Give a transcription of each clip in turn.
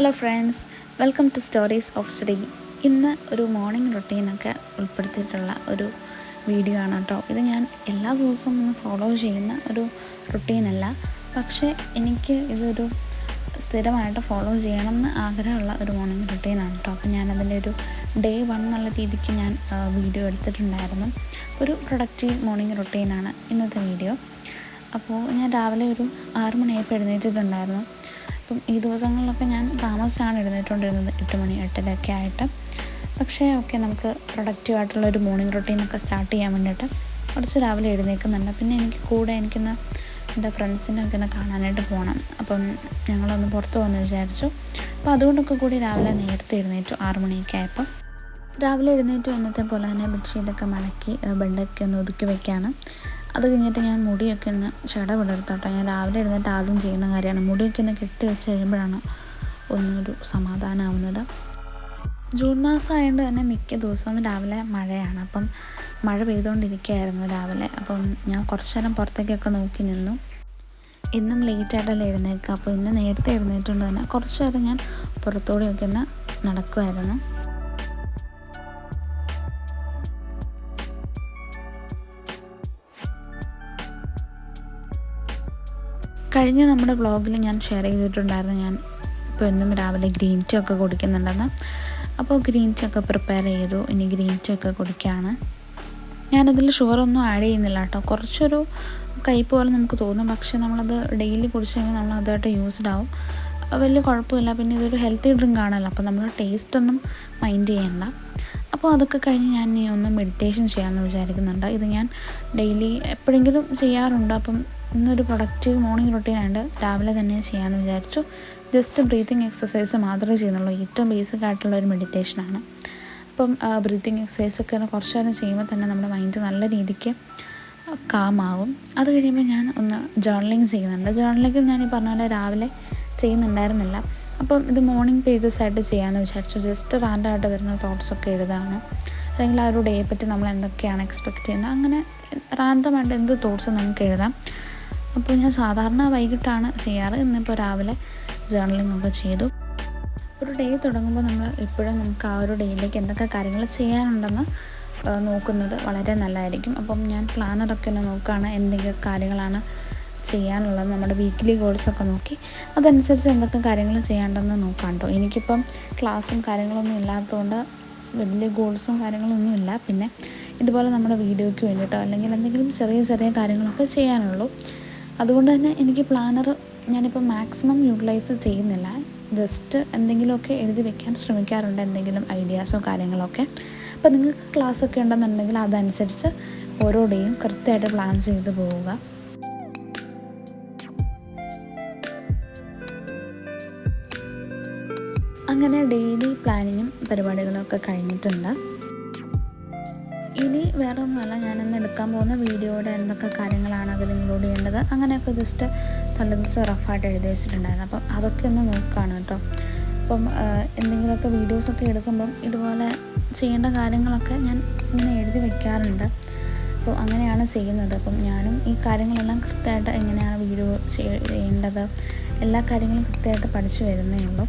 Hello friends, welcome to stories of Sree. ഇന്ന് ഒരു morning റൊട്ടീനൊക്കെ ഉൾപ്പെടുത്തിയിട്ടുള്ള ഒരു വീഡിയോ ആണ് കേട്ടോ. ഇത് ഞാൻ എല്ലാ ദിവസവും ഒന്ന് ഫോളോ ചെയ്യുന്ന ഒരു റൊട്ടീനല്ല, പക്ഷേ എനിക്ക് ഇതൊരു സ്ഥിരമായിട്ട് ഫോളോ ചെയ്യണമെന്ന് ആഗ്രഹമുള്ള ഒരു മോർണിംഗ് റൊട്ടീനാണ് കേട്ടോ. അപ്പോൾ ഞാനതിൻ്റെ ഒരു ഡേ 1 എന്നുള്ള രീതിക്ക് ഞാൻ വീഡിയോ എടുത്തിട്ടുണ്ടായിരുന്നു. ഒരു പ്രൊഡക്റ്റീവ് മോർണിംഗ് റൊട്ടീനാണ് ഇന്നത്തെ വീഡിയോ. അപ്പോൾ ഞാൻ രാവിലെ ഒരു 6 മണിയായപ്പോൾ എഴുന്നേറ്റിട്ടുണ്ടായിരുന്നു. അപ്പം ഈ ദിവസങ്ങളിലൊക്കെ ഞാൻ താമസിച്ചാണ് എഴുന്നേറ്റുകൊണ്ടിരുന്നത്, 8 മണി 8:30 ആയിട്ട്. പക്ഷേ നമുക്ക് പ്രൊഡക്റ്റീവായിട്ടുള്ളൊരു മോർണിംഗ് റൊട്ടീനൊക്കെ സ്റ്റാർട്ട് ചെയ്യാൻ വേണ്ടിയിട്ട് കുറച്ച് രാവിലെ എഴുന്നേൽക്കുന്നുണ്ട്. പിന്നെ എനിക്കിന്ന് എൻ്റെ ഫ്രണ്ട്സിനൊക്കെ ഒന്ന് കാണാനായിട്ട് പോകണം. അപ്പം ഞങ്ങളൊന്ന് പുറത്ത് പോകുമെന്ന് വിചാരിച്ചു. അപ്പോൾ അതുകൊണ്ടൊക്കെ കൂടി രാവിലെ നേരത്തെ എഴുന്നേറ്റു, 6 മണിയൊക്കെ ആയപ്പോൾ. രാവിലെ എഴുന്നേറ്റു എന്നത്തെ പോലെ തന്നെ ബെഡ്ഷീറ്റൊക്കെ മടക്കി ബെഡൊക്കെ ഒന്ന് ഒതുക്കി വയ്ക്കുകയാണ്. അത് കഴിഞ്ഞിട്ട് ഞാൻ മുടിയൊക്കെ ഒന്ന് വിടർത്തോട്ടെ. ഞാൻ രാവിലെ എഴുന്നേറ്റ് ആദ്യം ചെയ്യുന്ന കാര്യമാണ് മുടിയൊക്കെ ഒന്ന് കെട്ടി വെച്ച് കഴിയുമ്പോഴാണ് ഒന്നൊരു സമാധാനമാവുന്നത്. ജൂൺ മാസം ആയതുകൊണ്ട് തന്നെ മിക്ക ദിവസവും രാവിലെ മഴയാണ്. അപ്പം മഴ പെയ്തുകൊണ്ടിരിക്കുകയായിരുന്നു രാവിലെ. അപ്പം ഞാൻ കുറച്ച് നേരം പുറത്തേക്കൊക്കെ നോക്കി നിന്നു. ഇന്നും ലേറ്റായിട്ടല്ലേ എഴുന്നേൽക്കുക. അപ്പോൾ ഇന്ന് നേരത്തെ എഴുന്നേറ്റുകൊണ്ട് തന്നെ കുറച്ച് നേരം ഞാൻ പുറത്തോടെയൊക്കെ ഒന്ന് നടക്കുമായിരുന്നു. കഴിഞ്ഞ നമ്മുടെ വ്ളോഗിൽ ഞാൻ ഷെയർ ചെയ്തിട്ടുണ്ടായിരുന്നു, ഞാൻ ഇപ്പോൾ എന്നും രാവിലെ ഗ്രീൻ ടീ ഒക്കെ കുടിക്കുന്നുണ്ടെന്ന്. അപ്പോൾ ഗ്രീൻ ടീ ഒക്കെ പ്രിപ്പയർ ചെയ്തു. ഇനി ഗ്രീൻ ടീ ഒക്കെ കുടിക്കുകയാണ്. ഞാനതിൽ ഷുഗറൊന്നും ആഡ് ചെയ്യുന്നില്ല കേട്ടോ. കുറച്ചൊരു കയ്പ്പ് പോലെ നമുക്ക് തോന്നും, പക്ഷേ നമ്മളത് ഡെയിലി കുടിച്ച് കഴിഞ്ഞാൽ നമ്മൾ അതായിട്ട് യൂസ്ഡ് ആവും. വലിയ കുഴപ്പമില്ല. പിന്നെ ഇതൊരു ഹെൽത്തി ഡ്രിങ്ക് ആണല്ലോ, അപ്പോൾ നമ്മൾ ടേസ്റ്റൊന്നും മൈൻഡ് ചെയ്യണ്ട. അപ്പോൾ അതൊക്കെ കഴിഞ്ഞ് ഞാൻ ഇനി ഒന്ന് മെഡിറ്റേഷൻ ചെയ്യാമെന്ന് വിചാരിക്കുന്നുണ്ട്. ഇത് ഞാൻ ഡെയിലി എപ്പോഴെങ്കിലും ചെയ്യാറുണ്ട്. അപ്പം ഇന്നൊരു പ്രൊഡക്റ്റീവ് മോർണിംഗ് റൊട്ടീനായിട്ട് രാവിലെ തന്നെ ചെയ്യാമെന്ന് വിചാരിച്ചു. ജസ്റ്റ് ബ്രീത്തിങ് എക്സസൈസ് മാത്രമേ ചെയ്യുന്നുള്ളൂ. ഏറ്റവും ബേസിക് ആയിട്ടുള്ള ഒരു മെഡിറ്റേഷനാണ്. അപ്പം ബ്രീത്തിങ് എക്സസൈസൊക്കെ കുറച്ച് നേരം ചെയ്യുമ്പോൾ തന്നെ നമ്മുടെ മൈൻഡ് നല്ല രീതിക്ക് കാമാവും. അത് കഴിയുമ്പോൾ ഞാൻ ഒന്ന് ജേർണലിങ് ചെയ്യുന്നുണ്ട്. ജേർണലിങ് ഞാൻ ഈ പറഞ്ഞ പോലെ രാവിലെ ചെയ്യുന്നുണ്ടായിരുന്നില്ല. അപ്പം ഇത് മോർണിംഗ് പേജസ് ആയിട്ട് ചെയ്യാമെന്ന് വിചാരിച്ചു. ജസ്റ്റ് റാൻഡായിട്ട് വരുന്ന തോട്ട്സൊക്കെ എഴുതാനാണ്, അല്ലെങ്കിൽ ആ ഒരു ഡേയെ പറ്റി നമ്മൾ എന്തൊക്കെയാണ് എക്സ്പെക്റ്റ് ചെയ്യുന്നത്, അങ്ങനെ റാൻഡമായിട്ട് എന്ത് തോട്ട്സും നമുക്ക് എഴുതാം. അപ്പോൾ ഞാൻ സാധാരണ വൈകിട്ടാണ് ചെയ്യാറ്. ഇന്നിപ്പോൾ രാവിലെ ജേർണലിംഗ് ഒക്കെ ചെയ്തു. ഒരു ഡേ തുടങ്ങുമ്പോൾ നമ്മൾ എപ്പോഴും നമുക്ക് ആ ഒരു ഡേയിലേക്ക് എന്തൊക്കെ കാര്യങ്ങൾ ചെയ്യാനുണ്ടെന്ന് നോക്കുന്നത് വളരെ നല്ലതായിരിക്കും. അപ്പം ഞാൻ പ്ലാനറൊക്കെ ഒന്ന് നോക്കുകയാണ്, എന്തെങ്കിലും കാര്യങ്ങളാണ് ചെയ്യാനുള്ളത്. നമ്മുടെ വീക്ക്ലി ഗോൾസൊക്കെ നോക്കി അതനുസരിച്ച് എന്തൊക്കെ കാര്യങ്ങൾ ചെയ്യാണ്ടെന്ന് നോക്കാം കേട്ടോ. എനിക്കിപ്പം ക്ലാസ്സും കാര്യങ്ങളൊന്നും ഇല്ലാത്തതുകൊണ്ട് വലിയ ഗോൾസും കാര്യങ്ങളൊന്നും ഇല്ല. പിന്നെ ഇതുപോലെ നമ്മുടെ വീഡിയോയ്ക്ക് വേണ്ടിയിട്ടോ അല്ലെങ്കിൽ എന്തെങ്കിലും ചെറിയ കാര്യങ്ങളൊക്കെ ചെയ്യാനുള്ളൂ. അതുകൊണ്ട് തന്നെ എനിക്ക് പ്ലാനർ ഞാനിപ്പോൾ മാക്സിമം യൂട്ടിലൈസ് ചെയ്യുന്നില്ല. ജസ്റ്റ് എന്തെങ്കിലുമൊക്കെ എഴുതി വെക്കാൻ ശ്രമിക്കാറുണ്ട്, എന്തെങ്കിലും ഐഡിയാസോ കാര്യങ്ങളൊക്കെ. അപ്പോൾ നിങ്ങൾക്ക് ക്ലാസ്സൊക്കെ ഉണ്ടെന്നുണ്ടെങ്കിൽ അതനുസരിച്ച് ഓരോ ഡേയും കൃത്യമായിട്ട് പ്ലാൻ ചെയ്ത് പോവുക. അങ്ങനെ ഡെയിലി പ്ലാനിങ്ങും പരിപാടികളൊക്കെ കഴിഞ്ഞിട്ടുണ്ട്. ഇനി വേറെ ഒന്നുമല്ല, ഞാനിന്ന് എടുക്കാൻ പോകുന്ന വീഡിയോയുടെ എന്തൊക്കെ കാര്യങ്ങളാണ് അതിൽ ഇൻക്ലൂഡ് ചെയ്യേണ്ടത് അങ്ങനെയൊക്കെ ജസ്റ്റ് തലേദിവസം റഫായിട്ട് എഴുതി വെച്ചിട്ടുണ്ടായിരുന്നു. അപ്പം അതൊക്കെ ഒന്ന് നോക്കുകയാണ് കേട്ടോ. അപ്പം എന്തെങ്കിലുമൊക്കെ വീഡിയോസൊക്കെ എടുക്കുമ്പം ഇതുപോലെ ചെയ്യേണ്ട കാര്യങ്ങളൊക്കെ ഞാൻ ഇങ്ങനെ എഴുതി വയ്ക്കാറുണ്ട്. അപ്പോൾ അങ്ങനെയാണ് ചെയ്യുന്നത്. അപ്പം ഞാനും ഈ കാര്യങ്ങളെല്ലാം കൃത്യമായിട്ട് എങ്ങനെയാണ് വീഡിയോ ചെയ്യേണ്ടത് എല്ലാ കാര്യങ്ങളും കൃത്യമായിട്ട് പഠിച്ചു വരുന്നേ ഉള്ളൂ.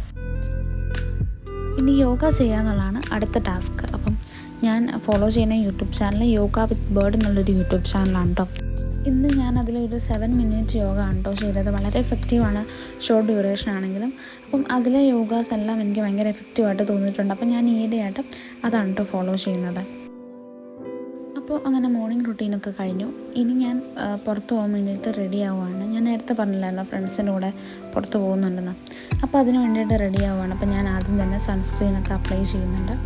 ഇനി യോഗ ചെയ്യാന്നുള്ളതാണ് അടുത്ത ടാസ്ക്. അപ്പം ഞാൻ ഫോളോ ചെയ്യുന്ന യൂട്യൂബ് ചാനൽ യോഗ വിത്ത് ബേർഡ് എന്നുള്ളൊരു യൂട്യൂബ് ചാനലാണ് കേട്ടോ. ഇന്ന് ഞാൻ അതിലൊരു 7 മിനിറ്റ് യോഗ ആണ് കേട്ടോ ചെയ്തത്. വളരെ എഫക്റ്റീവാണ്, ഷോർട്ട് ഡ്യൂറേഷൻ ആണെങ്കിലും. അപ്പം അതിലെ യോഗാസ് എല്ലാം എനിക്ക് ഭയങ്കര എഫക്റ്റീവായിട്ട് തോന്നിയിട്ടുണ്ട്. അപ്പം ഞാൻ ഈയിടെയായിട്ട് അതാണ് കേട്ടോ ഫോളോ ചെയ്യുന്നത്. അപ്പോൾ അങ്ങനെ മോർണിംഗ് റുട്ടീനൊക്കെ കഴിഞ്ഞു. ഇനി ഞാൻ പുറത്ത് പോകാൻ വേണ്ടിയിട്ട് റെഡി ആവുകയാണ്. ഞാൻ നേരത്തെ പറഞ്ഞില്ലായിരുന്നു ഫ്രണ്ട്സിൻ്റെ കൂടെ പുറത്ത് പോകുന്നുണ്ടെന്ന്. അപ്പോൾ അതിന് വേണ്ടിയിട്ട് റെഡി ആവുകയാണ്. അപ്പോൾ ഞാൻ ആദ്യം തന്നെ സൺസ്ക്രീനൊക്കെ അപ്ലൈ ചെയ്യുന്നുണ്ട്.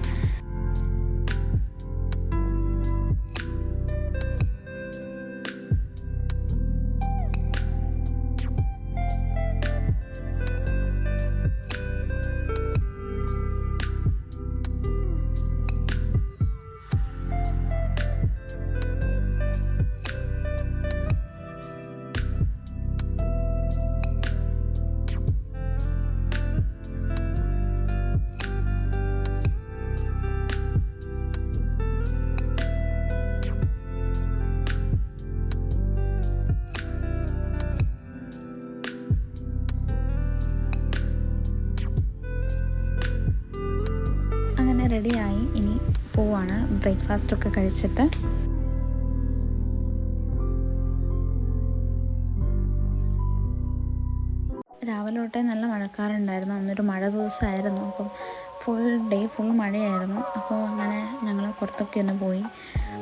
റെഡിയായി, ഇനി പോവാണ് ബ്രേക്ക്ഫാസ്റ്റൊക്കെ കഴിച്ചിട്ട്. രാവിലെ തൊട്ടേ നല്ല മഴക്കാറുണ്ടായിരുന്നു. അന്നൊരു മഴ ദിവസമായിരുന്നു. അപ്പം ഫുൾ മഴയായിരുന്നു. അപ്പോൾ അങ്ങനെ ഞങ്ങൾ പുറത്തൊക്കെ ഒന്ന് പോയി.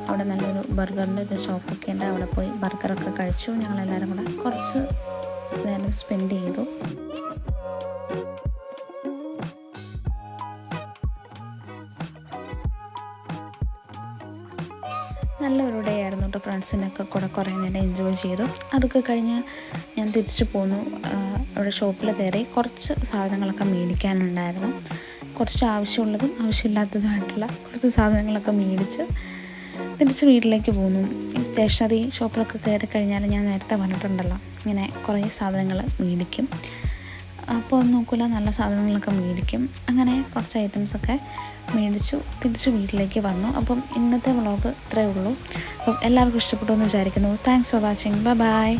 അവിടെ നല്ലൊരു ബർഗറിൻ്റെ ഒരു ഷോപ്പൊക്കെ ഉണ്ട്. അവിടെ പോയി ബർഗറൊക്കെ കഴിച്ചു. ഞങ്ങളെല്ലാവരും കൂടെ കുറച്ച് നേരം സ്പെൻഡ് ചെയ്തു. നല്ലൊരു ഡേ ആയിരുന്നു കേട്ടോ. ഫ്രണ്ട്സിനൊക്കെ കൂടെ കുറേ നേരം എൻജോയ് ചെയ്തു. അതൊക്കെ കഴിഞ്ഞ് ഞാൻ തിരിച്ചു പോന്നു. അവിടെ ഷോപ്പിൽ കയറി കുറച്ച് സാധനങ്ങളൊക്കെ മേടിക്കാനുണ്ടായിരുന്നു. കുറച്ച് ആവശ്യമുള്ളതും ആവശ്യമില്ലാത്തതുമായിട്ടുള്ള കുറച്ച് സാധനങ്ങളൊക്കെ മേടിച്ച് തിരിച്ച് വീട്ടിലേക്ക് പോന്നു. ഈ സ്റ്റേഷനറി ഷോപ്പിലൊക്കെ കയറി കഴിഞ്ഞാൽ ഞാൻ നേരത്തെ പറഞ്ഞിട്ടുണ്ടല്ലോ, ഇങ്ങനെ കുറേ സാധനങ്ങൾ മേടിക്കും. അപ്പോൾ നോക്കില്ല, നല്ല സാധനങ്ങളൊക്കെ മേടിക്കും. അങ്ങനെ കുറച്ച് ഐറ്റംസൊക്കെ മേടിച്ചു തിരിച്ച് വീട്ടിലേക്ക് വന്നു. അപ്പം ഇന്നത്തെ വ്ളോഗ് ഇത്രയേ ഉള്ളൂ. അപ്പം എല്ലാവർക്കും ഇഷ്ടപ്പെട്ടു എന്ന് വിചാരിക്കുന്നു. Thanks for watching. ബൈ.